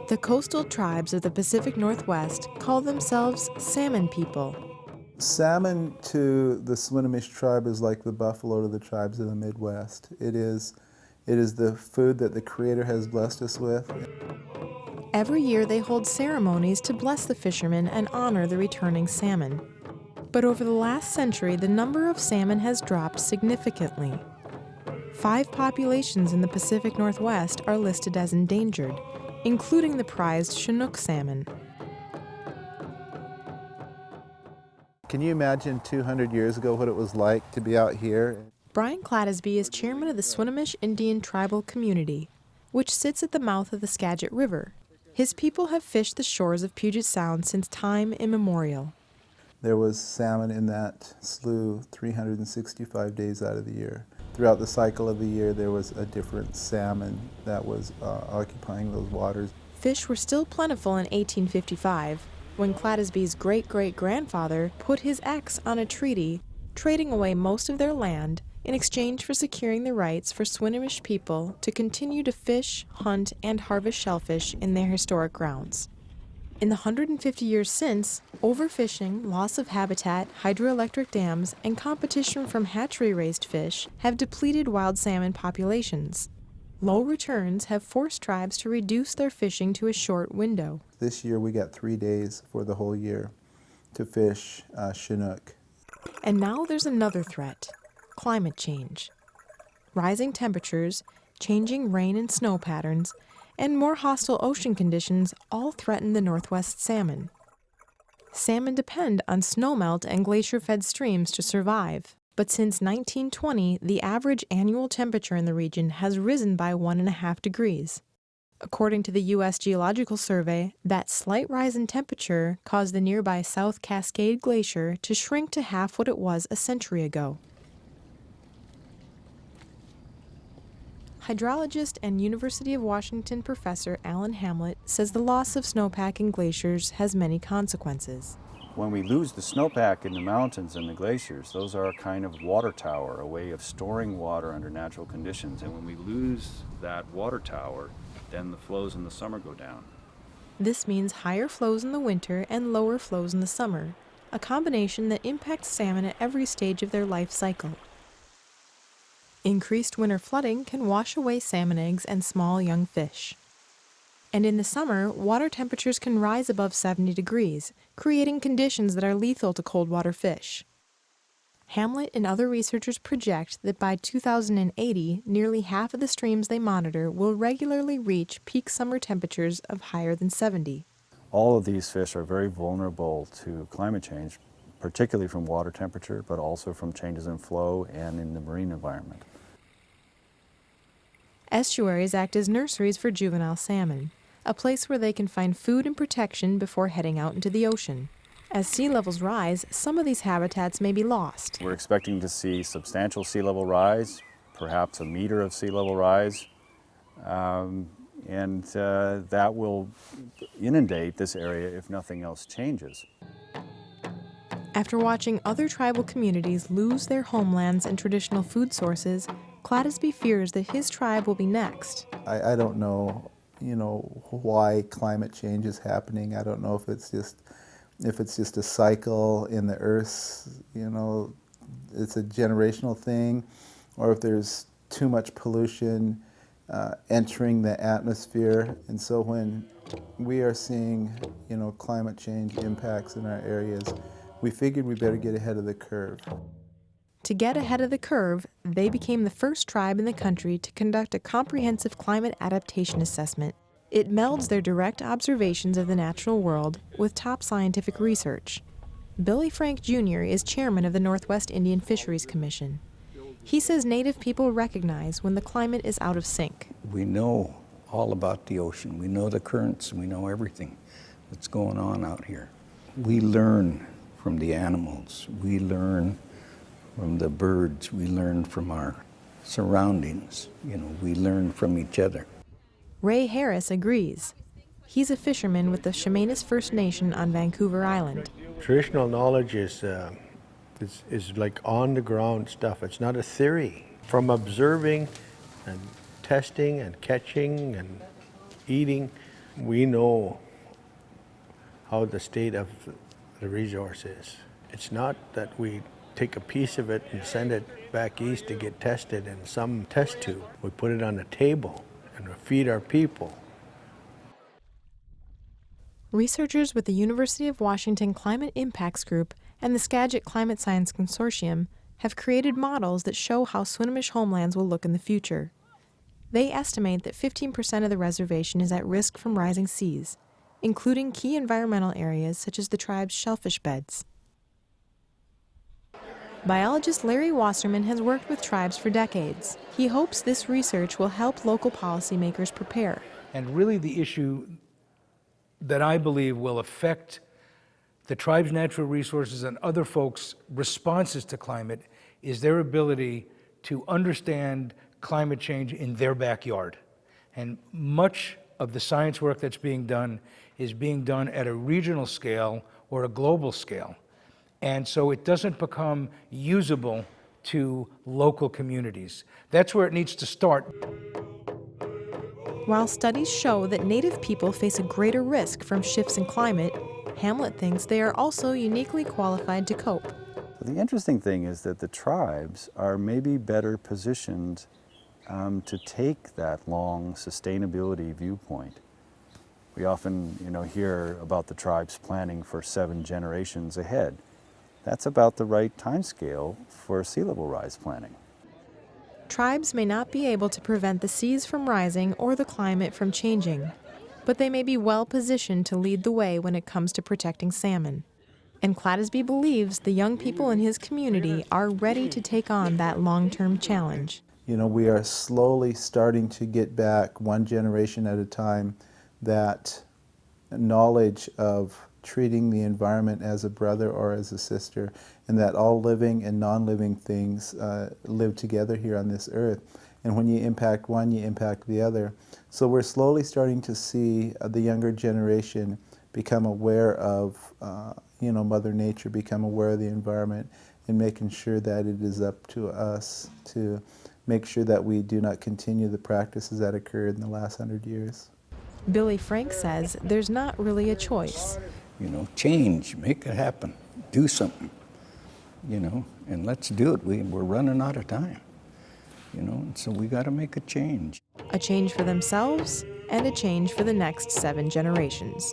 The coastal tribes of the Pacific Northwest call themselves salmon people. Salmon to the Swinomish tribe is like the buffalo to the tribes of the Midwest. It is the food that the Creator has blessed us with. Every year they hold ceremonies to bless the fishermen and honor the returning salmon. But over the last century, the number of salmon has dropped significantly. 5 populations in the Pacific Northwest are listed as endangered, including the prized Chinook salmon. Can you imagine 200 years ago what it was like to be out here? Brian Cladoosby is chairman of the Swinomish Indian Tribal Community, which sits at the mouth of the Skagit River. His people have fished the shores of Puget Sound since time immemorial. There was salmon in that slough 365 days out of the year. Throughout the cycle of the year, there was a different salmon that was occupying those waters. Fish were still plentiful in 1855, when Cladoosby's great-great-grandfather put his X on a treaty, trading away most of their land in exchange for securing the rights for Swinomish people to continue to fish, hunt, and harvest shellfish in their historic grounds. In the 150 years since, overfishing, loss of habitat, hydroelectric dams, and competition from hatchery-raised fish have depleted wild salmon populations. Low returns have forced tribes to reduce their fishing to a short window. This year we got 3 days for the whole year to fish Chinook. And now there's another threat: climate change. Rising temperatures, changing rain and snow patterns, and more hostile ocean conditions all threaten the Northwest salmon. Salmon depend on snowmelt and glacier-fed streams to survive, but since 1920, the average annual temperature in the region has risen by 1.5 degrees. According to the U.S. Geological Survey, that slight rise in temperature caused the nearby South Cascade Glacier to shrink to half what it was a century ago. Hydrologist and University of Washington professor Alan Hamlet says the loss of snowpack in glaciers has many consequences. When we lose the snowpack in the mountains and the glaciers, those are a kind of water tower, a way of storing water under natural conditions. And when we lose that water tower, then the flows in the summer go down. This means higher flows in the winter and lower flows in the summer, a combination that impacts salmon at every stage of their life cycle. Increased winter flooding can wash away salmon eggs and small young fish. And in the summer, water temperatures can rise above 70 degrees, creating conditions that are lethal to cold water fish. Hamlet and other researchers project that by 2080, nearly half of the streams they monitor will regularly reach peak summer temperatures of higher than 70. All of these fish are very vulnerable to climate change, particularly from water temperature, but also from changes in flow and in the marine environment. Estuaries act as nurseries for juvenile salmon, a place where they can find food and protection before heading out into the ocean. As sea levels rise, some of these habitats may be lost. We're expecting to see substantial sea level rise, perhaps 1 meter of sea level rise, and that will inundate this area if nothing else changes. After watching other tribal communities lose their homelands and traditional food sources, Cladoosby fears that his tribe will be next. I don't know, why climate change is happening. I don't know if it's just a cycle in the earth, it's a generational thing, or if there's too much pollution entering the atmosphere. And so when we are seeing, climate change impacts in our areas, we figured we better get ahead of the curve. To get ahead of the curve, they became the first tribe in the country to conduct a comprehensive climate adaptation assessment. It melds their direct observations of the natural world with top scientific research. Billy Frank Jr. is chairman of the Northwest Indian Fisheries Commission. He says Native people recognize when the climate is out of sync. We know all about the ocean. We know the currents. We know everything that's going on out here. We learn from the animals. We learn from the birds. We learn from our surroundings. We learn from each other. Ray Harris agrees. He's a fisherman with the Chemainus First Nation on Vancouver Island. Traditional knowledge is like on-the-ground stuff. It's not a theory. From observing and testing and catching and eating, We know how the state of the resource is. It's not that we take a piece of it and send it back east to get tested in some test tube. We put it on the table and we feed our people. Researchers with the University of Washington Climate Impacts Group and the Skagit Climate Science Consortium have created models that show how Swinomish homelands will look in the future. They estimate that 15% of the reservation is at risk from rising seas, including key environmental areas such as the tribe's shellfish beds. Biologist Larry Wasserman has worked with tribes for decades. He hopes this research will help local policymakers prepare. And really the issue that I believe will affect the tribe's natural resources and other folks' responses to climate is their ability to understand climate change in their backyard. And much of the science work that's being done is being done at a regional scale or a global scale. And so it doesn't become usable to local communities. That's where it needs to start. While studies show that Native people face a greater risk from shifts in climate, Hamlet thinks they are also uniquely qualified to cope. The interesting thing is that the tribes are maybe better positioned to take that long sustainability viewpoint. We often, hear about the tribes planning for 7 generations ahead. That's about the right time scale for sea level rise planning. Tribes may not be able to prevent the seas from rising or the climate from changing, but they may be well positioned to lead the way when it comes to protecting salmon. And Cladoosby believes the young people in his community are ready to take on that long-term challenge. We are slowly starting to get back, one generation at a time, that knowledge of treating the environment as a brother or as a sister, and that all living and non-living things live together here on this earth. And when you impact one, you impact the other. So we're slowly starting to see the younger generation become aware of, Mother Nature, become aware of the environment, and making sure that it is up to us to make sure that we do not continue the practices that occurred in the last 100 years. Billy Frank says there's not really a choice. Change, make it happen, do something, and let's do it. We're running out of time, and so we got to make a change. A change for themselves and a change for the next 7 generations.